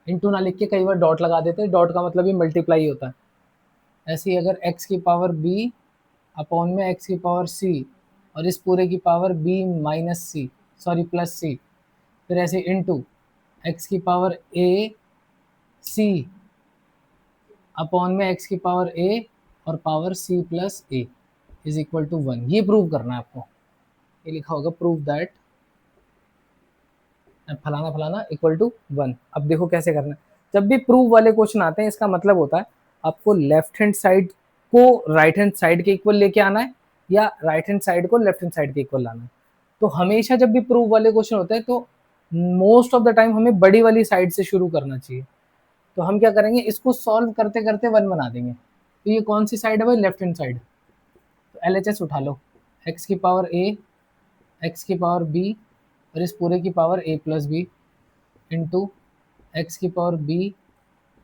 इनटू ना लिख के कई बार डॉट लगा देते हैं, डॉट का मतलब ही मल्टीप्लाई होता है। ऐसे ही अगर x की पावर b अपॉन में x की पावर c और इस पूरे की power b minus C, sorry plus C, फिर ऐसे इनटू x की पावर a c अपॉन में x की पावर a और power c plus a is equal to 1। ये प्रूव करना है आपको, ये लिखा होगा प्रूव दैट फलाना फलाना इक्वल टू 1। अब देखो कैसे करना है, जब भी प्रूव वाले क्वेश्चन आते हैं इसका मतलब होता है आपको लेफ्ट हैंड साइड को राइट हैंड साइड के इक्वल लेके आना है या राइट हैंड साइड को लेफ्ट हैंड साइड के इक्वल लाना है। तो हमेशा जब भी प्रूव वाले क्वेश्चन होते हैं तो मोस्ट ऑफ द टाइम हमें बड़ी वाली साइड से शुरू करना चाहिए। तो हम क्या करेंगे, इसको सॉल्व करते करते 1 बना देंगे। तो ये कौन सी साइड है भाई, लेफ्ट हैंड साइड। तो LHS उठा लो, x की पावर a, x की पावर b और इस पूरे की power a plus B into X की पावर b,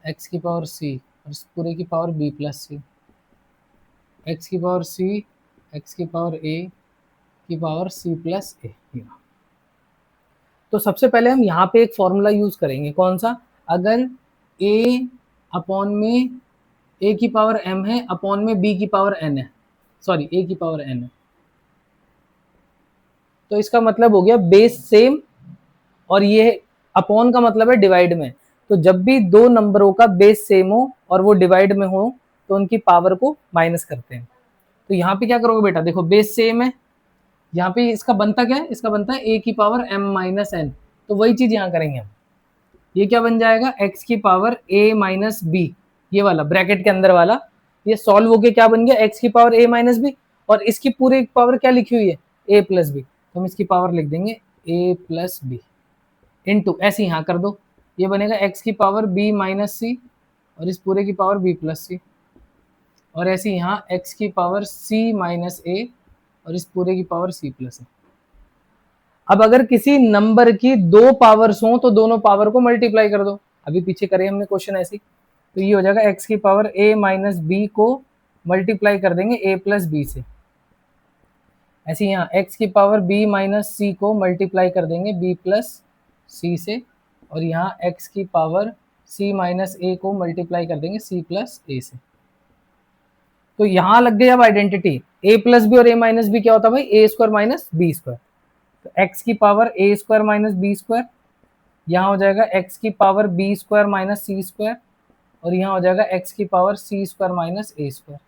एक्स की पावर c और इस पूरे की power b plus C, X की पावर c, एक्स की पावर a की पावर c प्लस ए। तो सबसे पहले हम यहाँ पे एक फॉर्मूला यूज करेंगे, कौन सा, अगर a अपॉन में a की पावर m है अपॉन में b की पावर n है, सॉरी a की पावर n है, तो इसका मतलब हो गया बेस सेम और ये अपॉन का मतलब है डिवाइड में। तो जब भी दो नंबरों का बेस सेम हो और वो डिवाइड में हो तो उनकी पावर को माइनस करते हैं। तो यहाँ पे क्या करोगे बेटा, देखो बेस सेम है, यहाँ पे इसका बनता क्या है, इसका बनता है a की पावर m माइनस एन। तो वही चीज यहाँ करेंगे हम, ये क्या बन जाएगा x की पावर a माइनस बी, ये वाला ब्रैकेट के अंदर वाला, ये सॉल्व होके क्या बन गया x की पावर a माइनस बी और इसकी पूरी पावर क्या लिखी हुई है a प्लस बी, तो हम इसकी पावर लिख देंगे a प्लस बी इंटू ऐसे यहाँ कर दो, ये बनेगा x की पावर b माइनस सी और इस पूरे की पावर b प्लस सी। और ऐसे यहाँ x की पावर c माइनस a और इस पूरे की पावर c प्लस a। अब अगर किसी नंबर की दो पावर्स हो तो दोनों पावर को मल्टीप्लाई कर दो, अभी पीछे करे हमने क्वेश्चन ऐसे, तो ये हो जाएगा x की पावर a माइनस बी को मल्टीप्लाई कर देंगे a प्लस बी से। ऐसे यहाँ x की पावर b माइनस सी को मल्टीप्लाई कर देंगे b प्लस सी से, और यहाँ x की पावर c माइनस a को मल्टीप्लाई कर देंगे c प्लस a से। तो यहाँ लग गई अब आइडेंटिटी, a प्लस बी और a माइनस बी क्या होता है भाई, a square minus B square. तो x की power a square minus B square, यहाँ हो जाएगा x की पावर b स्क्वायर माइनस सी स्क्वायर, और यहाँ हो जाएगा x की power c square minus a square.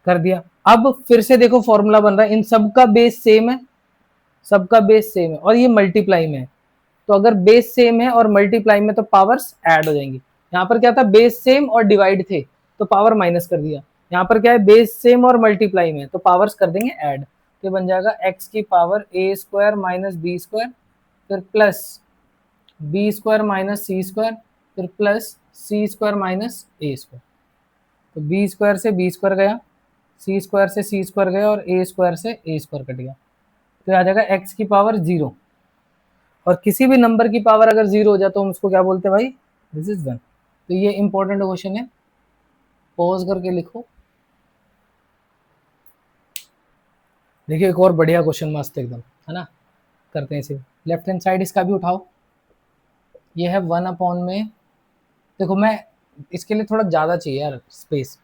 कर दिया। अब फिर से देखो फॉर्मूला बन रहा है, इन सबका बेस सेम है, सबका बेस सेम है और ये मल्टीप्लाई में है। तो अगर बेस सेम है और मल्टीप्लाई में तो पावर्स ऐड हो जाएंगी। यहाँ पर क्या था, बेस सेम और डिवाइड थे तो पावर माइनस कर दिया। यहाँ पर क्या है, बेस सेम और मल्टीप्लाई में, तो पावर्स कर देंगे ऐड। तो बन जाएगा x की power a square minus B square, फिर प्लस बी स्क्वायर माइनस सी स्क्वायर, फिर plus C square minus A square. तो बी स्क्वायर से बी स्क्वायर गया, सी स्क्वायर से सी स्क्वायर गया और ए स्क्वायर से ए स्क्वायर कट गया। तो आ जाएगा x की पावर 0। और किसी भी नंबर की पावर अगर 0 हो जाए तो हम उसको क्या बोलते हैं भाई, दिस इज 1। तो ये इंपॉर्टेंट क्वेश्चन है, पॉज करके लिखो। देखिए एक और बढ़िया क्वेश्चन, मस्त एकदम, है ना। करते हैं इसे, लेफ्ट हैंड साइड इसका भी उठाओ। ये है 1 अपॉन में, देखो मैं इसके लिए थोड़ा ज़्यादा चाहिए यार स्पेस,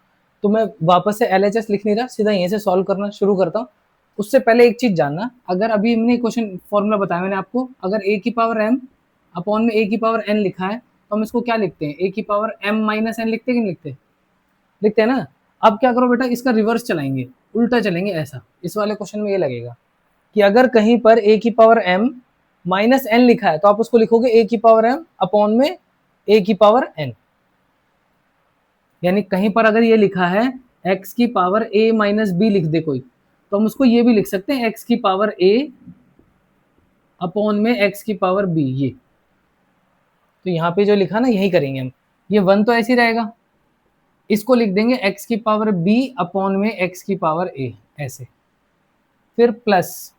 तो मैं वापस से LHS लिख नहीं रहा, सीधा यहीं से सॉल्व करना शुरू करता हूँ। उससे पहले एक चीज़ जानना, अगर अभी हमने क्वेश्चन फॉर्मूला बताया मैंने आपको, अगर a की पावर m अपॉन में a की पावर n लिखा है तो हम इसको क्या लिखते हैं, a की पावर m माइनस n लिखते कि नहीं लिखते, लिखते हैं ना। अब क्या करो बेटा, इसका रिवर्स चलाएंगे, उल्टा चलेंगे। ऐसा इस वाले क्वेश्चन में ये लगेगा कि अगर कहीं पर a की पावर m माइनस n लिखा है तो आप उसको लिखोगे a की पावर m अपॉन में a की पावर n। यानी कहीं पर अगर ये लिखा है x की पावर a माइनस बी लिख दे कोई, तो हम उसको ये भी लिख सकते हैं x की पावर a अपॉन में x की पावर b। ये तो यहाँ पे जो लिखा ना यही करेंगे हम, ये 1 तो ऐसे ही रहेगा, इसको लिख देंगे x की पावर b अपॉन में x की पावर a ऐसे, फिर प्लस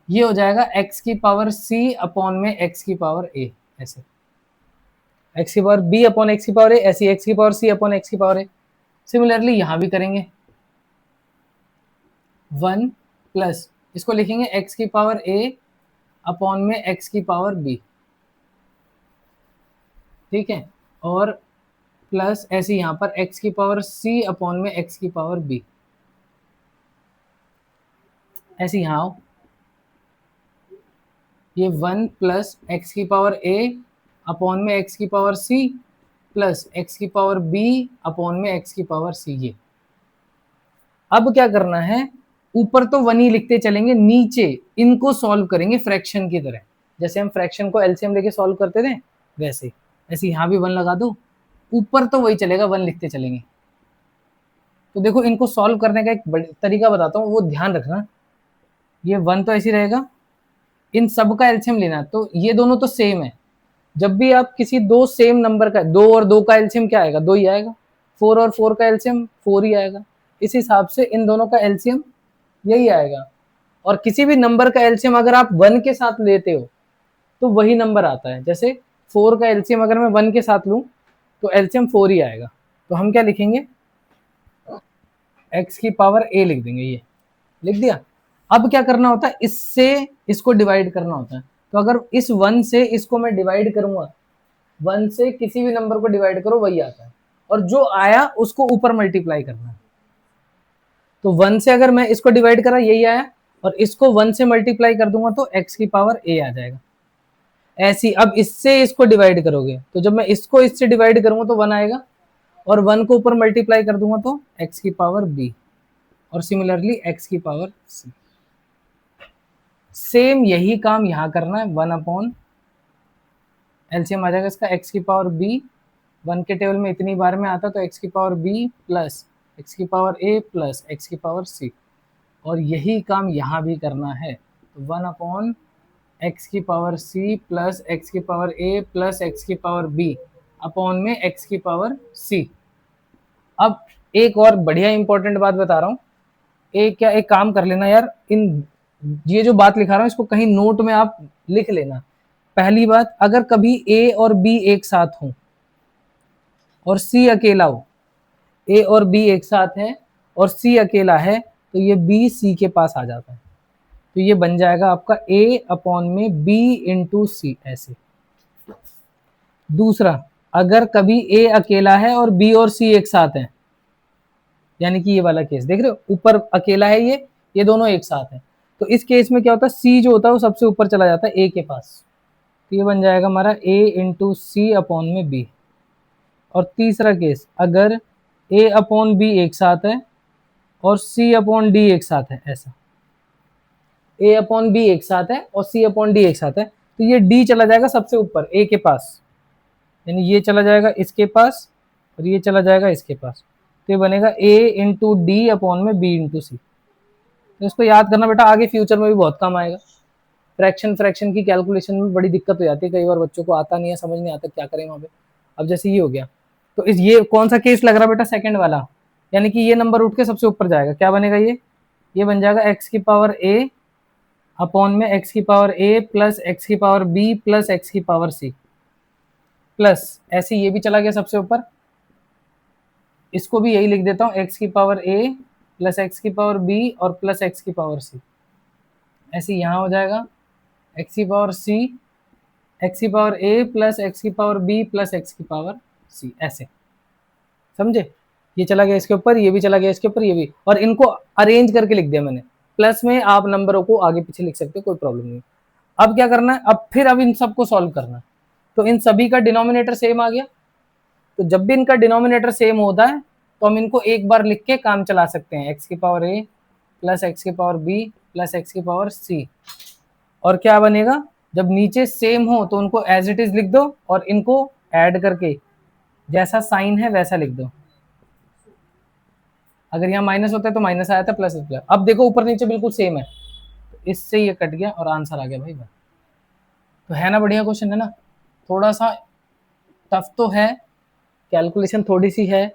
ये हो जाएगा x की पावर c अपॉन में x की पावर a ऐसे, x की पावर b अपॉन x की पावर a ऐसी, x की पावर c अपॉन x की पावर a। सिमिलरली यहां भी करेंगे 1 प्लस इसको लिखेंगे x की पावर a अपॉन में x की पावर b, ठीक है, और प्लस ऐसे यहां पर x की पावर c अपॉन में x की पावर b, ऐसे यहां आओ, ये 1 प्लस एक्स की पावर a अपॉन में x की पावर c प्लस x की पावर b अपॉन में x की पावर c। ये अब क्या करना है, ऊपर तो 1 ही लिखते चलेंगे, नीचे इनको सॉल्व करेंगे फ्रैक्शन की तरह, जैसे हम फ्रैक्शन को एलसीएम लेके सॉल्व करते थे वैसे। ऐसे यहाँ भी 1 लगा दो, ऊपर तो वही चलेगा, 1 लिखते चलेंगे। तो देखो इनको सॉल्व करने का एक तरीका बताता हूँ, वो ध्यान रखना। ये 1 तो ऐसे ही रहेगा, इन सब का एलसीएम लेना, तो ये दोनों तो सेम है। जब भी आप किसी दो सेम नंबर का, 2 और 2 का एलसीएम क्या आएगा, 2 ही आएगा। 4 और 4 का एलसीएम 4 ही आएगा। इस हिसाब से इन दोनों का एलसीएम यही आएगा। और किसी भी नंबर का एलसीएम अगर आप 1 के साथ लेते हो तो वही नंबर आता है। जैसे 4 का एलसीएम अगर मैं 1 के साथ लूं तो एलसीएम 4 ही आएगा। तो हम क्या लिखेंगे, x की पावर a लिख देंगे, ये लिख दिया। अब क्या करना होता है, इससे इसको डिवाइड करना होता है। तो अगर इस 1 से इसको मैं डिवाइड करूंगा, 1 से किसी भी नंबर को डिवाइड करो वही आता है, और जो आया उसको ऊपर मल्टीप्लाई करना है। तो 1 से अगर मैं इसको डिवाइड करा यही आया, और इसको 1 से मल्टीप्लाई कर दूंगा तो x की पावर a आ जाएगा। ऐसी अब इससे इसको डिवाइड करोगे तो जब मैं इसको इससे डिवाइड करूंगा तो 1 आएगा, और 1 को ऊपर मल्टीप्लाई कर दूंगा तो x की पावर b, और सिमिलरली x की पावर c। सेम यही काम यहां करना है, 1 अपॉन एलसीएम आ जाएगा इसका x की पावर b, 1 के टेबल में इतनी बार में आता तो x की पावर b प्लस x की पावर a प्लस x की पावर c, और यही काम यहाँ भी करना है। तो 1 अपॉन x की पावर c प्लस x की पावर a प्लस x की पावर b अपॉन में x की पावर c। अब एक और बढ़िया इंपॉर्टेंट बात बता रहा हूँ, एक काम कर लेना यार, इन ये जो बात लिखा रहा हूँ इसको कहीं नोट में आप लिख लेना। पहली बात, अगर कभी ए और बी एक साथ हो और सी अकेला हो, ए और बी एक साथ है और सी अकेला है, तो ये बी सी के पास आ जाता है, तो ये बन जाएगा आपका ए अपॉन में बी इंटू सी, ऐसे। दूसरा, अगर कभी ए अकेला है और बी और सी एक साथ हैं, यानी कि ये वाला केस देख रहे हो, ऊपर अकेला है ये दोनों एक साथ हैं, तो इस केस में क्या होता है, सी जो होता है वो सबसे ऊपर चला जाता है ए के पास, तो ये बन जाएगा हमारा ए इंटू सी अपॉन में बी। और तीसरा केस, अगर ए अपॉन बी एक साथ है और सी अपॉन डी एक साथ है, ऐसा ए अपॉन बी एक साथ है और सी अपॉन डी एक साथ है, तो ये डी चला जाएगा सबसे ऊपर ए के पास, यानी ये चला जाएगा इसके पास और ये चला जाएगा इसके पास, तो ये बनेगा ए इंटू डी अपॉन में बी इंटू सी। तो इसको याद करना बेटा, आगे फ्यूचर में भी बहुत काम आएगा। फ्रैक्शन की कैलकुलेशन में बड़ी दिक्कत हो जाती है, कई बार बच्चों को आता नहीं है, समझ नहीं आता क्या करें वहाँ पे। अब जैसे ये हो गया, तो इस ये कौन सा केस लग रहा बेटा, सेकंड वाला, यानी कि ये नंबर उठ के सबसे ऊपर जाएगा, क्या बनेगा ये बन जाएगा एक्स की पावर ए अपॉन में एक्स की पावर ए प्लस एक्स की पावर बी प्लस एक्स की पावर सी, प्लस ऐसे ये भी चला गया सबसे ऊपर, इसको भी यही लिख देता हूँ, एक्स की पावर ए प्लस एक्स की पावर बी और प्लस एक्स की पावर सी, ऐसे यहाँ हो जाएगा एक्स की पावर सी, एक्स की पावर ए प्लस एक्स की पावर बी प्लस एक्स की पावर सी, ऐसे समझे। ये चला गया इसके ऊपर, ये भी चला गया इसके ऊपर, ये भी, और इनको अरेंज करके लिख दिया मैंने, प्लस में आप नंबरों को आगे पीछे लिख सकते हो, कोई प्रॉब्लम नहीं। अब क्या करना है, अब इन सबको सॉल्व करना है, तो इन सभी का डिनोमिनेटर सेम आ गया, तो जब भी इनका डिनोमिनेटर सेम होता है तो हम इनको एक बार लिख के काम चला सकते हैं, एक्स की पावर ए प्लस एक्स की पावर बी प्लस एक्स की पावर सी। और क्या बनेगा, जब नीचे सेम हो तो उनको एज इट इज लिख दो और इनको ऐड करके जैसा साइन है वैसा लिख दो, अगर यहाँ माइनस होता है तो माइनस आया था, प्लस प्लस, अब देखो ऊपर नीचे बिल्कुल सेम है, तो इससे ये कट गया और आंसर आ गया भाई। तो है ना बढ़िया क्वेश्चन, है ना, थोड़ा सा टफ तो है, कैलकुलेशन थोड़ी सी है,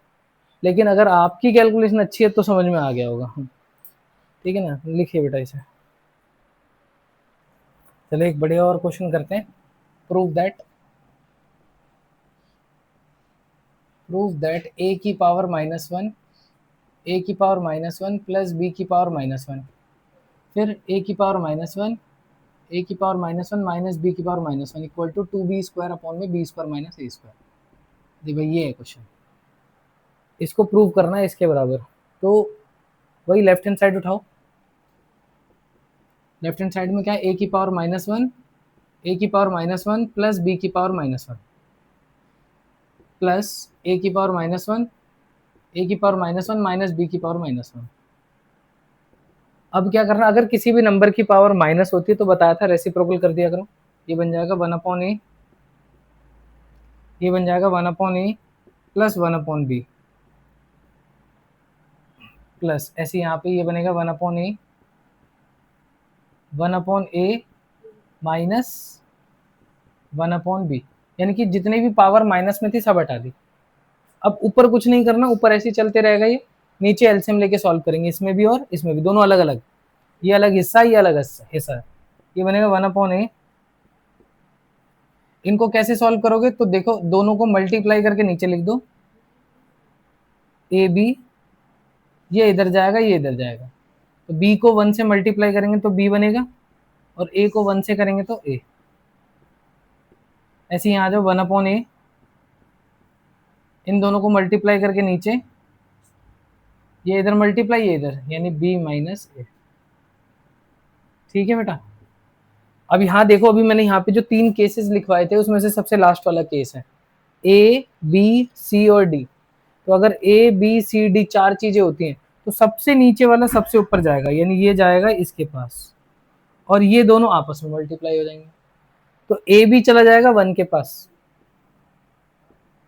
लेकिन अगर आपकी कैलकुलेशन अच्छी है तो समझ में आ गया होगा, ठीक है ना। लिखिए बेटा इसे, चलो एक बढ़िया और क्वेश्चन करते हैं। प्रूव दैट ए की पावर -1 ए की पावर -1 प्लस बी की पावर -1, फिर ए की पावर -1 ए की पावर -1 माइनस बी की power -1 equal to 2b² upon में b² माइनस a²। जी भाई ये है क्वेश्चन, इसको प्रूव करना है इसके बराबर, तो वही लेफ्ट हैंड साइड उठाओ, लेफ्ट हैंड साइड में क्या है, ए की पावर -1 ए की पावर -1 प्लस बी की पावर -1 प्लस ए की पावर -1 ए की पावर -1 माइनस बी की पावर -1। अब क्या करना, अगर किसी भी नंबर की पावर माइनस होती है तो बताया था रेसिप्रोकल कर दिया करो, ये बन जाएगा 1/a, ये बन जाएगा 1/a प्लस 1/b प्लस ऐसे यहाँ पे ये बनेगा 1/a 1/a माइनस 1/b, यानी कि जितने भी पावर माइनस में थी सब हटा दी। अब ऊपर कुछ नहीं करना, ऊपर ऐसे चलते रहेगा, ये नीचे एलसीएम लेके सॉल्व करेंगे, इसमें भी और इसमें भी, दोनों अलग अलग, ये अलग हिस्सा ये अलग हिस्सा है, ये बनेगा 1/a। इनको कैसे सॉल्व करोगे, तो देखो दोनों को मल्टीप्लाई करके नीचे लिख दो, ए बी, ये इधर जाएगा ये इधर जाएगा, तो b को 1 से मल्टीप्लाई करेंगे तो b बनेगा और a को 1 से करेंगे तो a, ऐसे यहाँ आ जाओ 1/a, इन दोनों को मल्टीप्लाई करके नीचे, ये इधर मल्टीप्लाई ये इधर, यानी b माइनस a। ठीक है बेटा। अब यहाँ देखो, अभी मैंने यहाँ पे जो 3 केसेस लिखवाए थे उसमें से सबसे लास्ट वाला केस है a b c और d, तो अगर a b c d 4 चीजें होती हैं तो सबसे नीचे वाला सबसे ऊपर जाएगा, यानी ये जाएगा इसके पास और ये दोनों आपस में मल्टीप्लाई हो जाएंगे, तो ए बी चला जाएगा 1 के पास,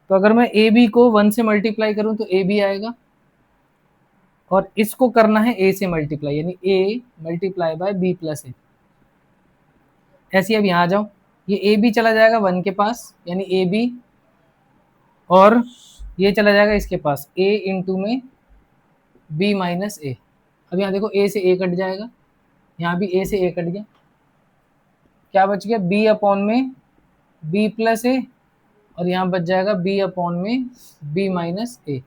तो अगर मैं ए बी को 1 से मल्टीप्लाई करूं तो ए बी आएगा, और इसको करना है ए से मल्टीप्लाई, यानी A multiply by B plus ए। ऐसे अब यहाँ आ जाओ, ये ए बी चला जाएगा 1 के पास, यानी ए बी, और ये चला जाएगा इसके पास a इंटू में b माइनस ए। अब यहाँ देखो a से a कट जाएगा, यहाँ भी a से a कट गया, क्या बच गया b अपॉन में b प्लस ए, और यहाँ बच जाएगा b अपॉन में b माइनस ए।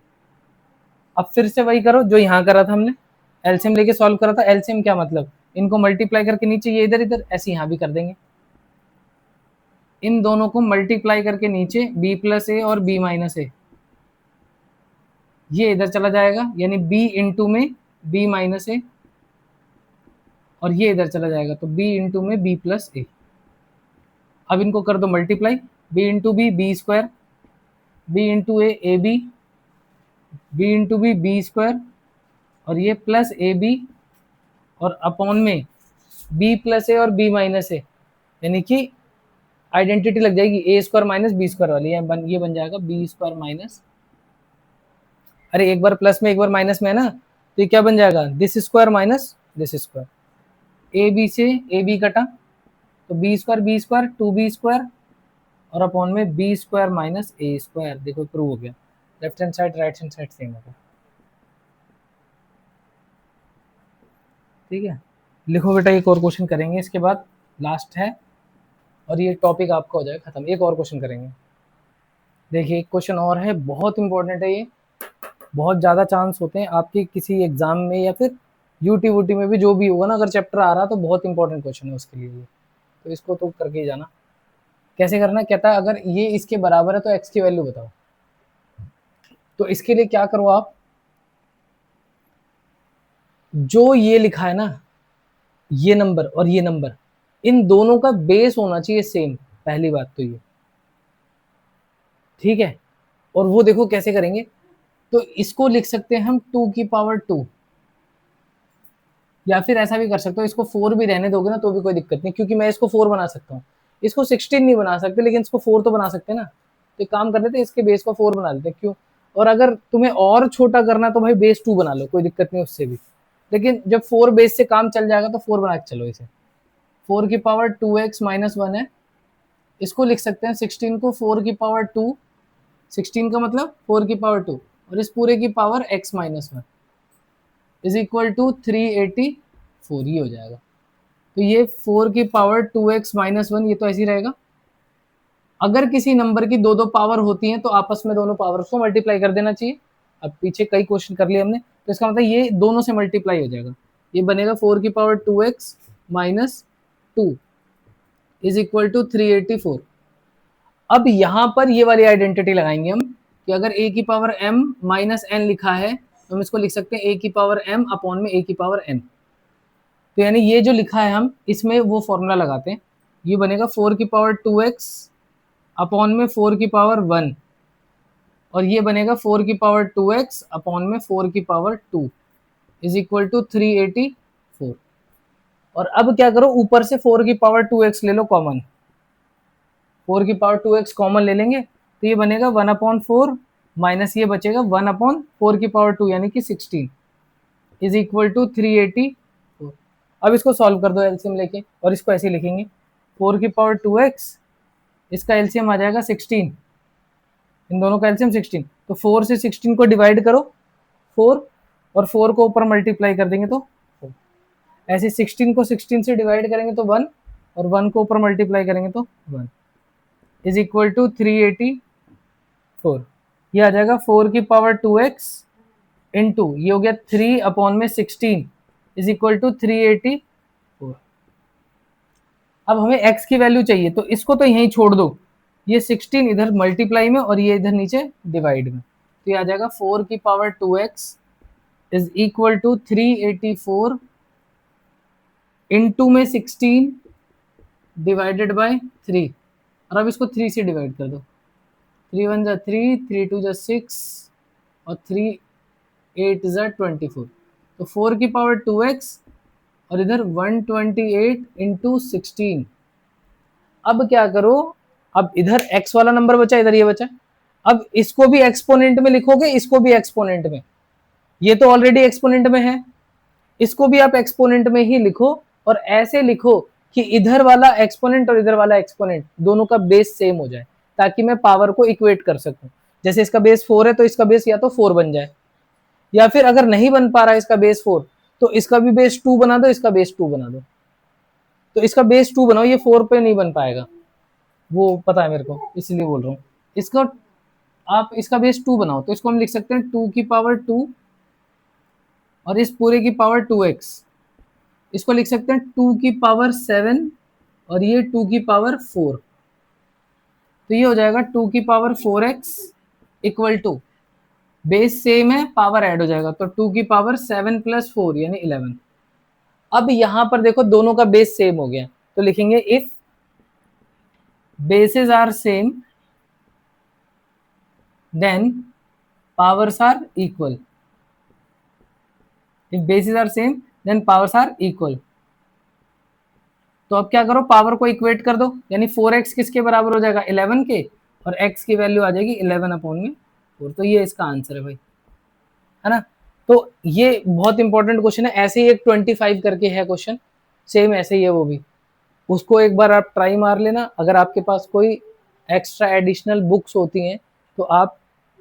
अब फिर से वही करो जो यहाँ करा था हमने, एलसीएम लेके सॉल्व करा था। एलसीएम क्या मतलब, इनको मल्टीप्लाई करके नीचे ये इधर इधर, ऐसे यहाँ भी कर देंगे। इन दोनों को मल्टीप्लाई करके नीचे b प्लस ए और b माइनस ए, ये इधर चला जाएगा, यानी b इंटू में b माइनस ए, और ये इधर चला जाएगा तो b इंटू में b प्लस ए। अब इनको कर दो multiply, b into B B square, b into A B, b into B B square, और ये प्लस ए बी, और अपॉन में b प्लस ए और b माइनस ए, यानी कि आइडेंटिटी लग जाएगी A square minus B square वाली, ये बन जाएगा बी स्क्वायर माइनस, अरे एक बार प्लस में एक बार माइनस में है ना, तो ये क्या बन जाएगा this square minus this square, A B से ए बी कटा तो बी स्क्वायर 2b स्क्वायर, और अपॉन में B square minus A square. देखो प्रूव हो गया, left hand side right hand side same होगा। ठीक है, लिखो बेटा, एक और क्वेश्चन करेंगे इसके बाद, लास्ट है और ये टॉपिक आपका हो जाएगा खत्म। एक और क्वेश्चन करेंगे, देखिए एक क्वेश्चन और है, बहुत इंपॉर्टेंट है ये, बहुत ज़्यादा चांस होते हैं आपके किसी एग्जाम में या फिर यूटी में भी, जो भी होगा ना, अगर चैप्टर आ रहा तो बहुत इंपॉर्टेंट क्वेश्चन है उसके लिए ये, तो इसको तो करके ही जाना। कैसे करना, कहता है अगर ये इसके बराबर है तो x की वैल्यू बताओ। तो इसके लिए क्या करो आप, जो ये लिखा है ना, ये नंबर और ये नंबर, इन दोनों का बेस होना चाहिए सेम, पहली बात तो ये, ठीक है। और वो देखो कैसे करेंगे, तो इसको लिख सकते हैं हम 2 की पावर 2, या फिर ऐसा भी कर सकते हो, इसको 4 भी रहने दोगे ना तो भी कोई दिक्कत नहीं, क्योंकि मैं इसको 4 बना सकता हूँ। इसको 16 नहीं बना सकते, लेकिन इसको 4 तो बना सकते हैं ना, तो एक काम कर लेते हैं, इसके बेस को 4 बना लेते हैं, क्यों। और अगर तुम्हें और छोटा करना तो भाई बेस 2 बना लो, कोई दिक्कत नहीं उससे भी, लेकिन जब 4 बेस से काम चल जाएगा तो 4 बना के चलो इसे। 4 की पावर 2x माइनस 1 है, इसको लिख सकते हैं 16 को 4 की पावर 2, 16 का मतलब 4 की पावर 2, और इस पूरे की power x minus 1 is equal to 384, ये हो जाएगा। तो ये 4 की पावर 2x माइनस 1, ये तो ऐसे ही रहेगा। अगर किसी नंबर की दो पावर होती हैं तो आपस में दोनों पावर्स को मल्टीप्लाई कर देना चाहिए। अब पीछे कई क्वेश्चन कर लिए हमने, तो इसका मतलब ये दोनों से मल्टीप्लाई हो जाएगा, ये बनेगा 4 की power 2x minus 2 is equal to 384। अब यहाँ पर ये वाली आइडेंटिटी लगाएंगे हम, कि अगर a की पावर m माइनस n लिखा है तो हम इसको लिख सकते हैं a की पावर m अपॉन में a की पावर n। तो यानी ये जो लिखा है हम इसमें वो फॉर्मूला लगाते हैं, ये बनेगा 4 की पावर 2x अपॉन में 4 की पावर 1, और ये बनेगा 4 की पावर 2x अपॉन में 4 की पावर 2 इज इक्वल टू 384। और अब क्या करो, ऊपर से 4 की पावर 2x ले लो कॉमन, 4 की पावर 2x कॉमन ले लेंगे तो ये बनेगा 1/4 माइनस ये बचेगा 1/4 की पावर 2 यानी कि 16 इज इक्वल टू 384। अब इसको सॉल्व कर दो एलसीएम लेके, और इसको ऐसे लिखेंगे 4 की पावर 2x, इसका एलसीएम आ जाएगा 16, इन दोनों का एलसीएम 16, तो 4 से 16 को डिवाइड करो 4, और 4 को ऊपर मल्टीप्लाई कर देंगे तो 4, ऐसे 16 को 16 से डिवाइड करेंगे तो 1, और 1 को ऊपर मल्टीप्लाई करेंगे तो 1 इज इक्वल टू 384। ये आ जाएगा 4 की पावर 2x इंटू ये हो गया 3 अपॉन में 16 इज इक्वल टू 384। अब हमें x की वैल्यू चाहिए, तो इसको तो यहीं छोड़ दो, ये 16 इधर मल्टीप्लाई में और ये इधर नीचे डिवाइड में, तो ये आ जाएगा 4 की power 2x is equal to 384 into में 16 डिवाइडेड बाय 3, और अब इसको 3 से डिवाइड कर दो, 3 1 जा 3, 3 2 जा 6, और 3 8 जा 24, तो 4 की पावर 2x और इधर 128 इंटू 16। अब क्या करो, अब इधर x वाला नंबर बचा, इधर ये बचा, अब इसको भी एक्सपोनेंट में लिखोगे, इसको भी एक्सपोनेंट में, ये तो ऑलरेडी एक्सपोनेंट में है, इसको भी आप एक्सपोनेंट में ही लिखो, और ऐसे लिखो कि इधर वाला एक्सपोनेंट और इधर वाला एक्सपोनेंट दोनों का बेस सेम हो जाए, ताकि मैं पावर को इक्वेट कर सकूं। जैसे इसका बेस 4 है तो इसका बेस या तो 4 बन जाए, या फिर अगर नहीं बन पा रहा है इसका बेस 4 तो इसका भी बेस 2 बना दो, इसका बेस 2 बना दो। तो इसका बेस 2 बनाओ, ये 4 पे नहीं बन पाएगा, वो पता है मेरे को, इसलिए बोल रहा हूँ। इसका आप इसका बेस 2 बनाओ, तो इसको हम लिख सकते हैं 2 की पावर 2 और इस पूरे की पावर 2x। इसको लिख सकते हैं 2 की पावर 7 और ये 2 की पावर 4। तो ये हो जाएगा 2 की power 4x equal to, base same है, पावर ऐड हो जाएगा, तो 2 की पावर 7 प्लस 4 यानी 11। अब यहां पर देखो दोनों का बेस सेम हो गया, तो लिखेंगे if bases are same then powers are equal. If basis are same then powers are equal. तो अब क्या करो, पावर को इक्वेट कर दो, यानी 4x किसके बराबर हो जाएगा 11 के, और x की वैल्यू आ जाएगी 11 अपॉन में 4। तो ये इसका आंसर है भाई, है ना। तो ये बहुत इंपॉर्टेंट क्वेश्चन है। ऐसे ही एक 25 करके है क्वेश्चन, सेम ऐसे ही है वो भी, उसको एक बार आप ट्राई मार लेना। अगर आपके पास कोई एक्स्ट्रा एडिशनल बुक्स होती हैं तो आप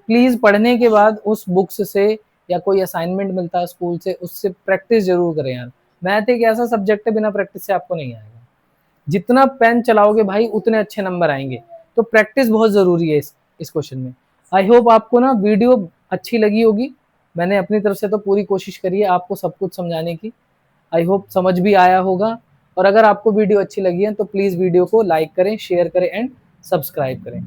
प्लीज़ पढ़ने के बाद उस बुक्स से, या कोई असाइनमेंट मिलता है स्कूल से, उससे प्रैक्टिस जरूर करें यार। मैथ एक ऐसा सब्जेक्ट है, बिना प्रैक्टिस से आपको नहीं आएगा। जितना पेन चलाओगे भाई उतने अच्छे नंबर आएंगे, तो प्रैक्टिस बहुत ज़रूरी है इस क्वेश्चन में। आई होप आपको ना वीडियो अच्छी लगी होगी। मैंने अपनी तरफ से तो पूरी कोशिश करी है आपको सब कुछ समझाने की। आई होप समझ भी आया होगा। और अगर आपको वीडियो अच्छी लगी है तो प्लीज़ वीडियो को लाइक करें, शेयर करें एंड सब्सक्राइब करें।